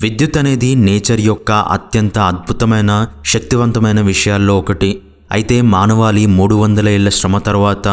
విద్యుత్ అనేది నేచర్ యొక్క అత్యంత అద్భుతమైన శక్తివంతమైన విషయాల్లో ఒకటి. అయితే మానవాళి 300 ఏళ్ల శ్రమ తర్వాత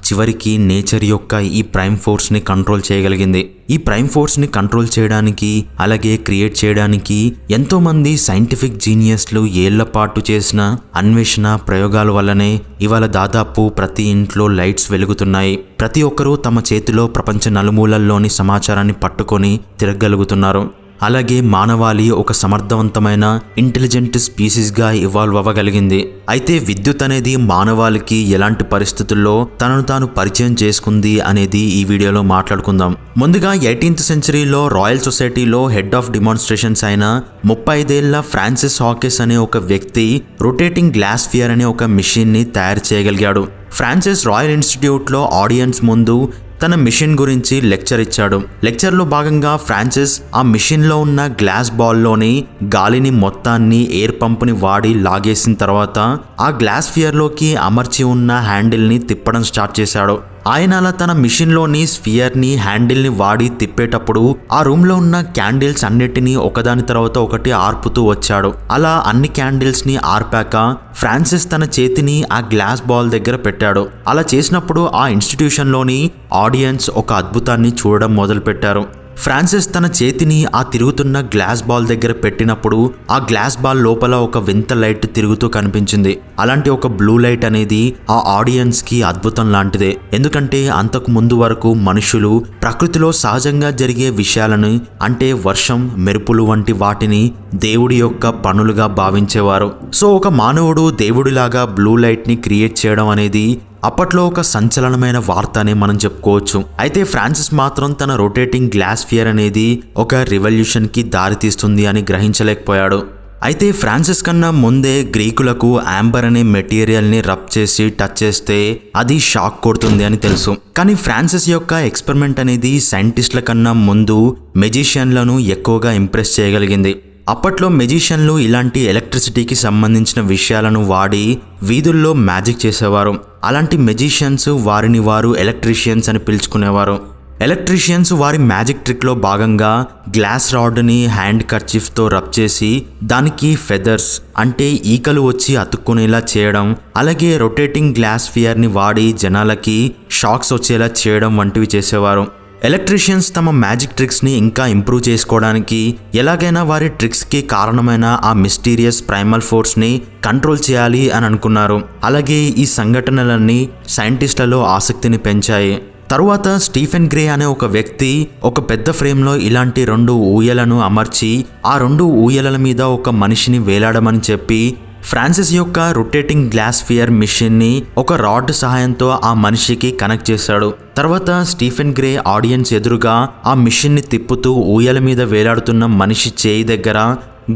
చివరికి నేచర్ యొక్క ఈ ప్రైమ్ ఫోర్స్ని కంట్రోల్ చేయగలిగింది. ఈ ప్రైమ్ ఫోర్స్ని కంట్రోల్ చేయడానికి అలాగే క్రియేట్ చేయడానికి ఎంతోమంది సైంటిఫిక్ జీనియస్లు ఏళ్ల పాటు చేసిన అన్వేషణ ప్రయోగాల వల్లనే ఇవాళ దాదాపు ప్రతి ఇంట్లో లైట్స్ వెలుగుతున్నాయి. ప్రతి ఒక్కరూ తమ చేతిలో ప్రపంచ నలుమూలల్లోని సమాచారాన్ని పట్టుకొని తిరగలుగుతున్నారు. అలాగే మానవాళి ఒక సమర్థవంతమైన ఇంటెలిజెంట్ స్పీసీస్గా ఇవాల్వ్ అవ్వగలిగింది. అయితే విద్యుత్ అనేది మానవాళికి ఎలాంటి పరిస్థితుల్లో తనను తాను పరిచయం చేసుకుంది అనేది ఈ వీడియోలో మాట్లాడుకుందాం. ముందుగా 18th సెంచరీలో రాయల్ సొసైటీలో హెడ్ ఆఫ్ డిమాన్స్ట్రేషన్స్ అయిన 35 ఏళ్ల ఫ్రాన్సిస్ హాకిన్స్ అనే ఒక వ్యక్తి రొటేటింగ్ గ్లాస్ స్ఫియర్ అనే ఒక మిషన్ని తయారు చేయగలిగాడు. ఫ్రాన్సిస్ రాయల్ ఇన్స్టిట్యూట్లో ఆడియన్స్ ముందు తన మిషన్ గురించి లెక్చర్ ఇచ్చాడు. లెక్చర్లో భాగంగా ఫ్రాన్సిస్ ఆ మిషన్లో ఉన్న గ్లాస్ బాల్లోని గాలిని మొత్తాన్ని ఎయిర్ పంప్ని వాడి లాగేసిన తర్వాత ఆ గ్లాస్ స్ఫియర్లోకి అమర్చి ఉన్న హ్యాండిల్ని తిప్పడం స్టార్ట్ చేశాడు. ఆయన అలా తన మిషన్లోని స్ఫియర్ని హ్యాండిల్ని వాడి తిప్పేటప్పుడు ఆ రూమ్లో ఉన్న క్యాండిల్స్ అన్నిటినీ ఒకదాని తర్వాత ఒకటి ఆర్పుతూ వచ్చాడు. అలా అన్ని క్యాండిల్స్ని ఆర్పాక ఫ్రాన్సిస్ తన చేతిని ఆ గ్లాస్ బాల్ దగ్గర పెట్టాడు. అలా చేసినప్పుడు ఆ ఇన్స్టిట్యూషన్లోని ఆడియన్స్ ఒక అద్భుతాన్ని చూడడం మొదలుపెట్టారు. ఫ్రాన్సిస్ తన చేతిని ఆ తిరుగుతున్న గ్లాస్ బాల్ దగ్గర పెట్టినప్పుడు ఆ గ్లాస్ బాల్ లోపల ఒక వింత లైట్ తిరుగుతూ కనిపించింది. అలాంటి ఒక బ్లూ లైట్ అనేది ఆ ఆడియన్స్ కి అద్భుతం లాంటిదే. ఎందుకంటే అంతకు ముందు వరకు మనుషులు ప్రకృతిలో సహజంగా జరిగే విషయాలను అంటే వర్షం, మెరుపులు వంటి వాటిని దేవుడి యొక్క పనులుగా భావించేవారు. సో ఒక మానవుడు దేవుడిలాగా బ్లూ లైట్ ని క్రియేట్ చేయడం అనేది అప్పట్లో ఒక సంచలనమైన వార్త అనే మనం చెప్పుకోవచ్చు. అయితే ఫ్రాన్సిస్ మాత్రం తన రొటేటింగ్ గ్లాస్ స్ఫియర్ అనేది ఒక రివల్యూషన్ కి దారితీస్తుంది అని గ్రహించలేకపోయాడు. అయితే ఫ్రాన్సిస్ కన్నా ముందే గ్రీకులకు యాంబర్ అనే మెటీరియల్ని రబ్ చేసి టచ్ చేస్తే అది షాక్ కొడుతుంది అని తెలుసు. కానీ ఫ్రాన్సిస్ యొక్క ఎక్స్పెరిమెంట్ అనేది సైంటిస్టుల కన్నా ముందు మెజిషియన్లను ఎక్కువగా ఇంప్రెస్ చేయగలిగింది. అప్పట్లో మెజిషియన్లు ఇలాంటి ఎలక్ట్రిసిటీకి సంబంధించిన విషయాలను వాడి వీధుల్లో మ్యాజిక్ చేసేవారు. అలాంటి మెజిషియన్స్ వారిని వారు ఎలక్ట్రీషియన్స్ అని పిలుచుకునేవారు. ఎలక్ట్రీషియన్స్ వారి మ్యాజిక్ ట్రిక్లో భాగంగా గ్లాస్ రాడ్ని హ్యాండ్ కర్చీఫ్తో రబ్ చేసి దానికి ఫెదర్స్ అంటే ఈకలు వచ్చి అతుక్కునేలా చేయడం, అలాగే రొటేటింగ్ గ్లాస్ స్ఫియర్ని వాడి జనాలకి షాక్స్ వచ్చేలా చేయడం వంటివి చేసేవారు. ఎలక్ట్రీషియన్స్ తమ మ్యాజిక్ ట్రిక్స్ని ఇంకా ఇంప్రూవ్ చేసుకోవడానికి ఎలాగైనా వారి ట్రిక్స్కి కారణమైన ఆ మిస్టీరియస్ ప్రైమల్ ఫోర్స్ని కంట్రోల్ చేయాలి అని అనుకున్నారు. అలాగే ఈ సంఘటనలన్నీ సైంటిస్టులలో ఆసక్తిని పెంచాయి. తరువాత స్టీఫెన్ గ్రే అనే ఒక వ్యక్తి ఒక పెద్ద ఫ్రేమ్లో ఇలాంటి 2 ఊయలను అమర్చి ఆ 2 ఊయలల మీద ఒక మనిషిని వేలాడమని చెప్పి ఫ్రాన్సిస్ యొక్క రొటేటింగ్ గ్లాస్ స్ఫియర్ మిషన్ని ఒక రాడ్ సహాయంతో ఆ మనిషికి కనెక్ట్ చేశాడు. తర్వాత స్టీఫెన్ గ్రే ఆడియన్స్ ఎదురుగా ఆ మిషన్ని తిప్పుతూ ఊయల మీద వేలాడుతున్న మనిషి చేయి దగ్గర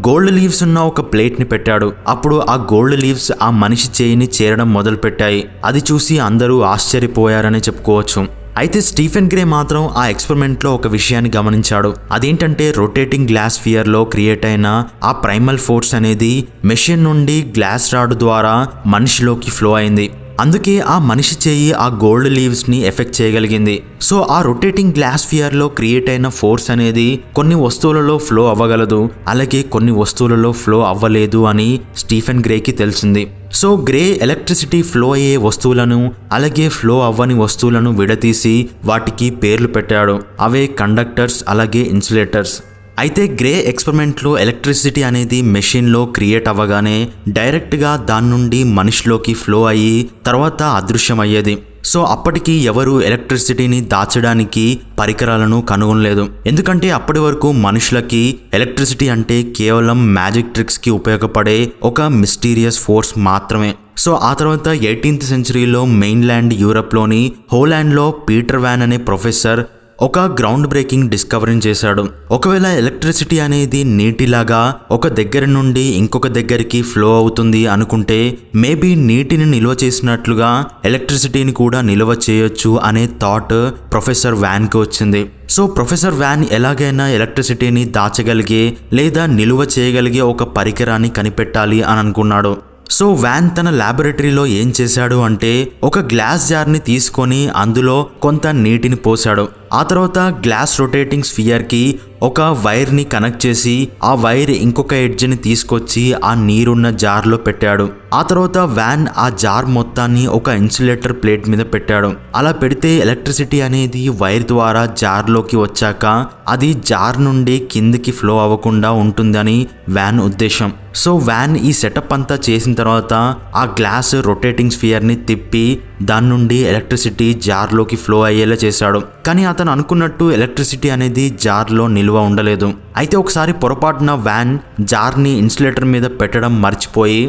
గోల్డ్ లీవ్స్ ఉన్న ఒక ప్లేట్ని పెట్టాడు. అప్పుడు ఆ గోల్డ్ లీవ్స్ ఆ మనిషి చేయిని చేరడం మొదలుపెట్టాయి. అది చూసి అందరూ ఆశ్చర్యపోయారని చెప్పుకోవచ్చు. అయితే స్టీఫెన్ గ్రే మాత్రం ఆ ఎక్స్పెరిమెంట్లో ఒక విషయాన్ని గమనించాడు. అదేంటంటే రొటేటింగ్ గ్లాస్ స్ఫియర్లో క్రియేట్ అయిన ఆ ప్రైమల్ ఫోర్స్ అనేది మెషిన్ నుండి గ్లాస్ రాడ్ ద్వారా మనిషిలోకి ఫ్లో అయింది. అందుకే ఆ మనిషి చేయి ఆ గోల్డ్ లీవ్స్ని ఎఫెక్ట్ చేయగలిగింది. సో ఆ రొటేటింగ్ గ్లాస్ స్ఫియర్లో క్రియేట్ అయిన ఫోర్స్ అనేది కొన్ని వస్తువులలో ఫ్లో అవ్వగలదు, అలాగే కొన్ని వస్తువులలో ఫ్లో అవ్వలేదు అని స్టీఫెన్ గ్రేకి తెలిసింది. సో గ్రే ఎలక్ట్రిసిటీ ఫ్లో అయ్యే వస్తువులను అలాగే ఫ్లో అవ్వని వస్తువులను విడదీసి వాటికి పేర్లు పెట్టాడు. అవే కండక్టర్స్ అలాగే ఇన్సులేటర్స్. అయితే గ్రే ఎక్స్పెరిమెంట్లో ఎలక్ట్రిసిటీ అనేది మెషిన్లో క్రియేట్ అవ్వగానే డైరెక్ట్గా దాని నుండి మనిషిలోకి ఫ్లో అయ్యి తర్వాత అదృశ్యమయ్యేది. సో అప్పటికి ఎవరు ఎలక్ట్రిసిటీని దాచడానికి పరికరాలను కనుగొనలేదు. ఎందుకంటే అప్పటి వరకు మనుషులకి ఎలక్ట్రిసిటీ అంటే కేవలం మ్యాజిక్ ట్రిక్స్కి ఉపయోగపడే ఒక మిస్టీరియస్ ఫోర్స్ మాత్రమే. సో ఆ తర్వాత 18th సెంచరీలో మెయిన్ల్యాండ్ యూరప్లోని హోలాండ్లో పీటర్ వ్యాన్ అనే ప్రొఫెసర్ ఒక గ్రౌండ్ బ్రేకింగ్ డిస్కవరీని చేశాడు. ఒకవేళ ఎలక్ట్రిసిటీ అనేది నీటిలాగా ఒక దగ్గర నుండి ఇంకొక దగ్గరికి ఫ్లో అవుతుంది అనుకుంటే మేబీ నీటిని నిల్వ చేసినట్లుగా ఎలక్ట్రిసిటీని కూడా నిల్వ చేయొచ్చు అనే థాట్ ప్రొఫెసర్ వ్యాన్కి వచ్చింది. సో ప్రొఫెసర్ వ్యాన్ ఎలాగైనా ఎలక్ట్రిసిటీని దాచగలిగే లేదా నిల్వ చేయగలిగే ఒక పరికరాన్ని కనిపెట్టాలి అని అనుకున్నాడు. సో వ్యాన్ తన ల్యాబొరేటరీలో ఏం చేశాడు అంటే ఒక గ్లాస్ జార్ని తీసుకొని అందులో కొంత నీటిని పోశాడు. ఆ తర్వాత గ్లాస్ రొటేటింగ్ స్ఫియర్కి ఒక వైర్ని కనెక్ట్ చేసి ఆ వైర్ ఇంకొక ఎడ్జ్ని తీసుకొచ్చి ఆ నీరున్న జార్లో పెట్టాడు. ఆ తర్వాత వ్యాన్ ఆ జార్ మొత్తాన్ని ఒక ఇన్సులేటర్ ప్లేట్ మీద పెట్టాడు. అలా పెడితే ఎలక్ట్రిసిటీ అనేది వైర్ ద్వారా జార్లోకి వచ్చాక అది జార్ నుండి కిందికి ఫ్లో అవ్వకుండా ఉంటుందని వ్యాన్ ఉద్దేశం. సో వ్యాన్ ఈ సెటప్ అంతా చేసిన తర్వాత ఆ గ్లాస్ రొటేటింగ్ స్ఫియర్ని తిప్పి దాని నుండి ఎలక్ట్రిసిటీ జార్లోకి ఫ్లో అయ్యేలా చేశాడు. కానీ అతను అనుకున్నట్టు ఎలక్ట్రిసిటీ అనేది జార్లో నిల్వ ఉండలేదు. అయితే ఒకసారి పొరపాటున వ్యాన్ జార్ని ఇన్సులేటర్ మీద పెట్టడం మర్చిపోయి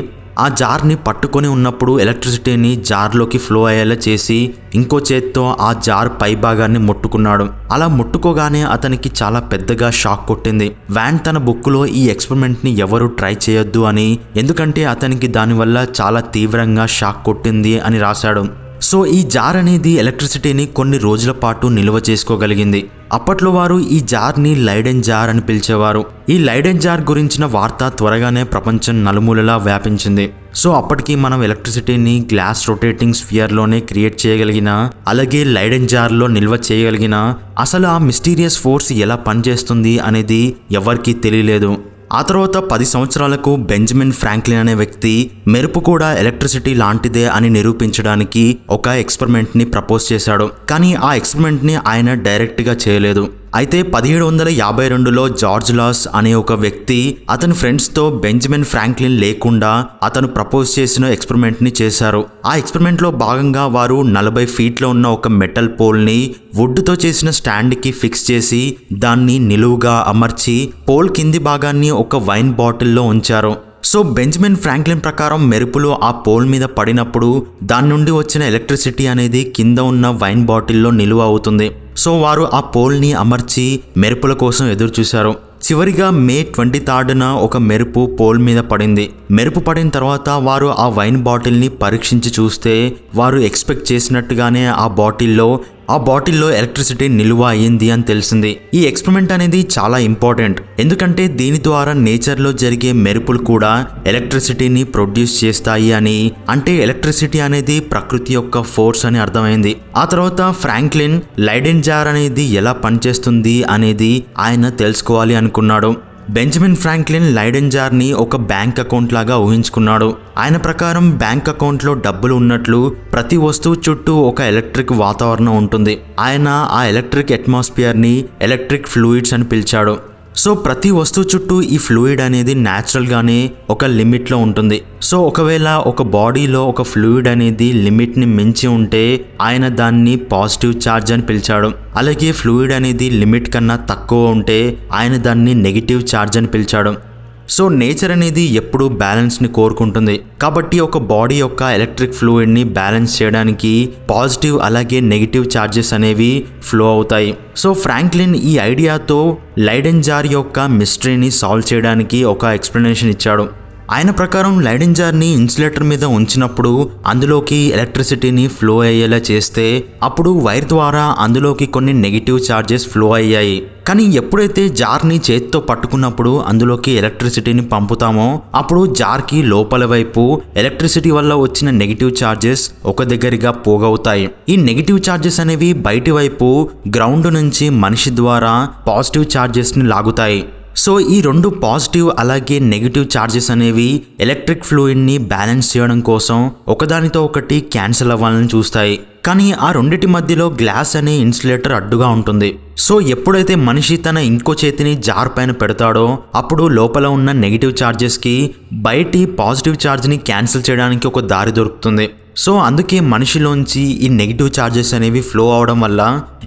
ఆ జార్ని పట్టుకొని ఉన్నప్పుడు ఎలక్ట్రిసిటీని జార్లోకి ఫ్లో అయ్యేలా చేసి ఇంకో చేత్తో ఆ జార్ పై భాగాన్ని ముట్టుకున్నాడు. అలా ముట్టుకోగానే అతనికి చాలా పెద్దగా షాక్ కొట్టింది. వ్యాన్ తన బుక్లో ఈ ఎక్స్పెరిమెంట్ని ఎవరు ట్రై చేయొద్దు అని, ఎందుకంటే అతనికి దానివల్ల చాలా తీవ్రంగా షాక్ కొట్టింది అని రాశాడు. సో ఈ జార్ అనేది ఎలక్ట్రిసిటీని కొన్ని రోజుల పాటు నిల్వ చేసుకోగలిగింది. అప్పట్లో వారు ఈ జార్ని లైడెన్ జార్ అని పిలిచేవారు. ఈ లైడెన్ జార్ గురించిన వార్త త్వరగానే ప్రపంచం నలుమూలలా వ్యాపించింది. సో అప్పటికి మనం ఎలక్ట్రిసిటీని గ్లాస్ రొటేటింగ్ స్ఫియర్లోనే క్రియేట్ చేయగలిగిన, అలాగే లైడెన్ జార్లో నిల్వ చేయగలిగిన, అసలు ఆ మిస్టీరియస్ ఫోర్స్ ఎలా పనిచేస్తుంది అనేది ఎవరికీ తెలియలేదు. ఆ తర్వాత 10 సంవత్సరాలకు బెంజమిన్ ఫ్రాంక్లిన్ అనే వ్యక్తి మెరుపు కూడా ఎలక్ట్రిసిటీ లాంటిదే అని నిరూపించడానికి ఒక ఎక్స్పెరిమెంట్ని ప్రపోజ్ చేశాడు. కానీ ఆ ఎక్స్పెరిమెంట్ని ఆయన డైరెక్ట్గా చేయలేదు. అయితే 1752లో జార్జ్ లాస్ అనే ఒక వ్యక్తి అతని ఫ్రెండ్స్తో బెంజమిన్ ఫ్రాంక్లిన్ లేకుండా అతను ప్రపోజ్ చేసిన ఎక్స్పెరిమెంట్ని చేశారు. ఆ ఎక్స్పెరిమెంట్లో భాగంగా వారు 40 ఫీట్లో ఉన్న ఒక మెటల్ పోల్ని వుడ్తో చేసిన స్టాండ్కి ఫిక్స్ చేసి దాన్ని నిలువుగా అమర్చి పోల్ కింది భాగాన్ని ఒక వైన్ బాటిల్లో ఉంచారు. సో బెంజమిన్ ఫ్రాంక్లిన్ ప్రకారం మెరుపులు ఆ పోల్ మీద పడినప్పుడు దాని నుండి వచ్చిన ఎలక్ట్రిసిటీ అనేది కింద ఉన్న వైన్ బాటిల్లో నిలువ అవుతుంది. సో వారు ఆ పోల్ని అమర్చి మెరుపుల కోసం ఎదురు చూశారు. చివరిగా మే 23న ఒక మెరుపు పోల్ మీద పడింది. మెరుపు పడిన తర్వాత వారు ఆ వైన్ బాటిల్ని పరీక్షించి చూస్తే వారు ఎక్స్పెక్ట్ చేసినట్టుగానే ఆ బాటిల్లో ఎలక్ట్రిసిటీ నిల్వ అయ్యింది అని తెలిసింది. ఈ ఎక్స్పెరిమెంట్ అనేది చాలా ఇంపార్టెంట్, ఎందుకంటే దీని ద్వారా నేచర్లో జరిగే మెరుపులు కూడా ఎలక్ట్రిసిటీని ప్రొడ్యూస్ చేస్తాయి అని, అంటే ఎలక్ట్రిసిటీ అనేది ప్రకృతి యొక్క ఫోర్స్ అని అర్థమైంది. ఆ తర్వాత ఫ్రాంక్లిన్ లైడెన్ జార్ అనేది ఎలా పనిచేస్తుంది అనేది ఆయన తెలుసుకోవాలి అనుకున్నాడు. బెంజమిన్ ఫ్రాంక్లిన్ లైడెన్ జార్ని ఒక బ్యాంక్ అకౌంట్ లాగా ఊహించుకున్నాడు. ఆయన ప్రకారం బ్యాంక్ అకౌంట్లో డబ్బులు ఉన్నట్లు ప్రతి వస్తువు చుట్టూ ఒక ఎలక్ట్రిక్ వాతావరణం ఉంటుంది. ఆయన ఆ ఎలక్ట్రిక్ అట్మాస్ఫియర్ని ఎలక్ట్రిక్ ఫ్లూయిడ్స్ అని పిలిచాడు. సో ప్రతి వస్తువు చుట్టూ ఈ ఫ్లూయిడ్ అనేది న్యాచురల్గానే ఒక లిమిట్లో ఉంటుంది. సో ఒకవేళ ఒక బాడీలో ఒక ఫ్లూయిడ్ అనేది లిమిట్ని మించి ఉంటే ఆయన దాన్ని పాజిటివ్ ఛార్జ్ అని పిలిచాడు. అలాగే ఫ్లూయిడ్ అనేది లిమిట్ కన్నా తక్కువ ఉంటే ఆయన దాన్ని నెగిటివ్ ఛార్జ్ అని పిలిచాడు. సో నేచర్ అనేది ఎప్పుడూ బ్యాలెన్స్ని కోరుకుంటుంది. కాబట్టి ఒక బాడీ యొక్క ఎలక్ట్రిక్ ఫ్లూయిడ్ని బ్యాలెన్స్ చేయడానికి పాజిటివ్ అలాగే నెగిటివ్ ఛార్జెస్ అనేవి ఫ్లో అవుతాయి. సో ఫ్రాంక్లిన్ ఈ ఐడియాతో లైడెన్ జార్ యొక్క మిస్టరీని సాల్వ్ చేయడానికి ఒక ఎక్స్ప్లెనేషన్ ఇచ్చాడు. ఆయన ప్రకారం లైడెన్ జార్ని ఇన్సులేటర్ మీద ఉంచినప్పుడు అందులోకి ఎలక్ట్రిసిటీని ఫ్లో అయ్యేలా చేస్తే అప్పుడు వైర్ ద్వారా అందులోకి కొన్ని నెగిటివ్ ఛార్జెస్ ఫ్లో అయ్యాయి. కానీ ఎప్పుడైతే జార్ని చేతితో పట్టుకున్నప్పుడు అందులోకి ఎలక్ట్రిసిటీని పంపుతామో అప్పుడు జార్కి లోపల వైపు ఎలక్ట్రిసిటీ వల్ల వచ్చిన నెగిటివ్ ఛార్జెస్ ఒక దగ్గరగా పోగవుతాయి. ఈ నెగిటివ్ ఛార్జెస్ అనేవి బయటి వైపు గ్రౌండ్ నుంచి మనిషి ద్వారా పాజిటివ్ ఛార్జెస్ని లాగుతాయి. సో ఈ రెండు పాజిటివ్ అలాగే నెగిటివ్ ఛార్జెస్ అనేవి ఎలక్ట్రిక్ ఫ్లూయిడ్ని బ్యాలెన్స్ చేయడం కోసం ఒకదానితో ఒకటి క్యాన్సిల్ అవ్వాలని చూస్తాయి. కానీ ఆ రెండిటి మధ్యలో గ్లాస్ అనే ఇన్సులేటర్ అడ్డుగా ఉంటుంది. సో ఎప్పుడైతే మనిషి తన ఇంకో చేతిని జార్ పైన పెడతాడో అప్పుడు లోపల ఉన్న నెగిటివ్ ఛార్జెస్కి బయటి పాజిటివ్ ఛార్జ్ని క్యాన్సిల్ చేయడానికి ఒక దారి దొరుకుతుంది. సో అందుకే మనిషిలోంచి ఈ నెగిటివ్ ఛార్జెస్ అనేవి ఫ్లో అవడం వల్ల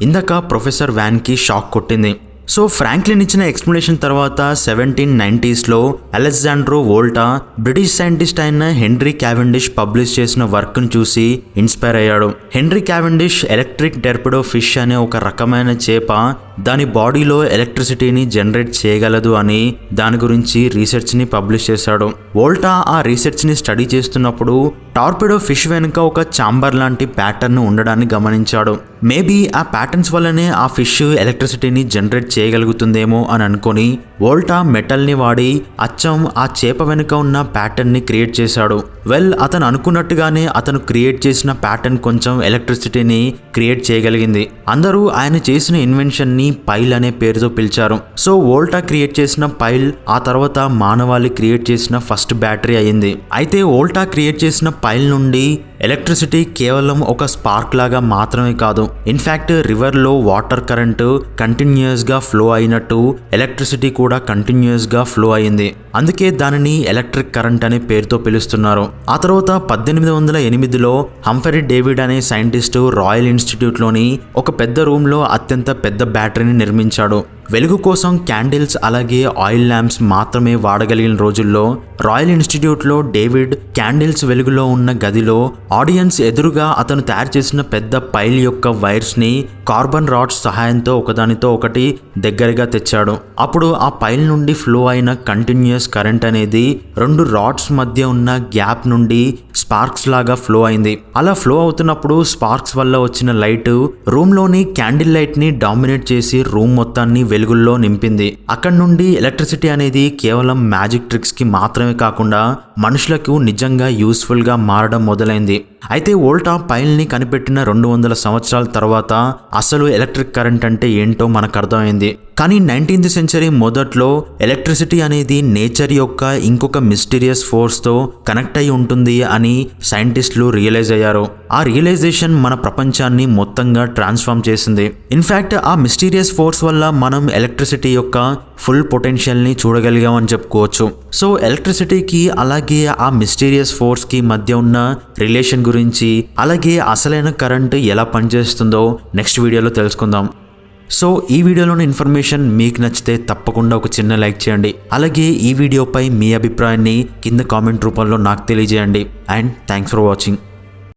ఇందాక ప్రొఫెసర్ వ్యాన్కి షాక్ కొట్టింది. సో ఫ్రాంక్లిన్ ఇచ్చిన ఎక్స్ప్లెనేషన్ తర్వాత 1790sలో అలెగ్జాండ్రో వోల్టా బ్రిటిష్ సైంటిస్ట్ అయిన హెన్రీ క్యావెండిష్ పబ్లిష్ చేసిన వర్క్ను చూసి ఇన్స్పైర్ అయ్యాడు. హెన్రీ క్యావెండిష్ ఎలక్ట్రిక్ టెర్పెడో ఫిష్ అనే ఒక రకమైన చేప దాని బాడీలో ఎలక్ట్రిసిటీని జనరేట్ చేయగలదు అని దాని గురించి రీసెర్చ్ని పబ్లిష్ చేశాడు. వోల్టా ఆ రీసెర్చ్ని స్టడీ చేస్తున్నప్పుడు టార్పెడో ఫిష్ వెనుక ఒక చాంబర్ లాంటి ప్యాటర్న్ ఉండడాన్ని గమనించాడు. మేబీ ఆ ప్యాటర్న్స్ వల్లనే ఆ ఫిష్ ఎలక్ట్రిసిటీని జనరేట్ చేయగలుగుతుందేమో అని అనుకొని వోల్టా మెటల్ని వాడి అచ్చం ఆ చేప వెనుక ఉన్న ప్యాటర్న్ని క్రియేట్ చేశాడు. అతను అనుకున్నట్టుగానే అతను క్రియేట్ చేసిన ప్యాటర్న్ కొంచెం ఎలక్ట్రిసిటీని క్రియేట్ చేయగలిగింది. అందరూ ఆయన చేసిన ఇన్వెన్షన్ని పైల్ అనే పేరుతో పిలిచారు. సో వోల్టా క్రియేట్ చేసిన పైల్ ఆ తర్వాత మానవాళి క్రియేట్ చేసిన ఫస్ట్ బ్యాటరీ అయింది. అయితే వోల్టా క్రియేట్ చేసిన పైల్ నుండి ఎలక్ట్రిసిటీ కేవలం ఒక స్పార్క్ లాగా మాత్రమే కాదు, ఇన్ఫ్యాక్ట్ రివర్లో వాటర్ కరెంటు కంటిన్యూస్గా ఫ్లో అయినట్టు ఎలక్ట్రిసిటీ కూడా కంటిన్యూస్గా ఫ్లో అయింది. అందుకే దానిని ఎలక్ట్రిక్ కరెంట్ అనే పేరుతో పిలుస్తున్నారు. ఆ తర్వాత 1808లో హంఫరీ డేవిడ్ అనే సైంటిస్టు రాయల్ ఇన్స్టిట్యూట్లోని ఒక పెద్ద రూమ్లో అత్యంత పెద్ద బ్యాటరీని నిర్మించాడు. వెలుగు కోసం క్యాండిల్స్ అలాగే ఆయిల్ ల్యాంప్స్ మాత్రమే వాడగలిగిన రోజుల్లో రాయల్ ఇన్స్టిట్యూట్లో డేవిడ్ క్యాండిల్స్ వెలుగులో ఉన్న గదిలో ఆడియన్స్ ఎదురుగా అతను తయారు చేసిన పెద్ద పైల్ యొక్క వైర్స్ని కార్బన్ రాడ్స్ సహాయంతో ఒకదానితో ఒకటి దగ్గరగా తెచ్చాడు. అప్పుడు ఆ పైల్ నుండి ఫ్లో అయిన కంటిన్యూస్ కరెంట్ అనేది రెండు రాడ్స్ మధ్య ఉన్న గ్యాప్ నుండి స్పార్క్స్ లాగా ఫ్లో అయింది. అలా ఫ్లో అవుతున్నప్పుడు స్పార్క్స్ వల్ల వచ్చిన లైట్ రూమ్లోని క్యాండిల్ లైట్ని డామినేట్ చేసి రూమ్ మొత్తాన్ని వెలుగుల్లో నింపింది. అక్కడి నుండి ఎలక్ట్రిసిటీ అనేది కేవలం మ్యాజిక్ ట్రిక్స్ కి మాత్రమే కాకుండా మనుషులకు నిజంగా యూస్ఫుల్ గా మారడం మొదలైంది. అయితే వోల్టా పైల్ని కనిపెట్టిన 200 సంవత్సరాల తర్వాత అసలు ఎలక్ట్రిక్ కరెంట్ అంటే ఏంటో మనకు అర్థమైంది. కానీ 19th సెంచరీ మొదట్లో ఎలక్ట్రిసిటీ అనేది నేచర్ యొక్క ఇంకొక మిస్టీరియస్ ఫోర్స్తో కనెక్ట్ అయి ఉంటుంది అని సైంటిస్టులు రియలైజ్ అయ్యారు. ఆ రియలైజేషన్ మన ప్రపంచాన్ని మొత్తంగా ట్రాన్స్ఫార్మ్ చేసింది. ఇన్ఫ్యాక్ట్ ఆ మిస్టీరియస్ ఫోర్స్ వల్ల మనం ఎలక్ట్రిసిటీ యొక్క ఫుల్ పొటెన్షియల్ని చూడగలిగామని చెప్పుకోవచ్చు. సో ఎలక్ట్రిసిటీకి అలాగే ఆ మిస్టీరియస్ ఫోర్స్కి మధ్య ఉన్న రిలేషన్ గురించి అలాగే అసలైన కరెంట్ ఎలా పనిచేస్తుందో నెక్స్ట్ వీడియోలో తెలుసుకుందాం. సో ఈ వీడియోలోని ఇన్ఫర్మేషన్ మీకు నచ్చితే తప్పకుండా ఒక చిన్న లైక్ చేయండి. అలాగే ఈ వీడియోపై మీ అభిప్రాయాన్ని కింద కామెంట్ రూపంలో నాకు తెలియజేయండి. And thanks for watching.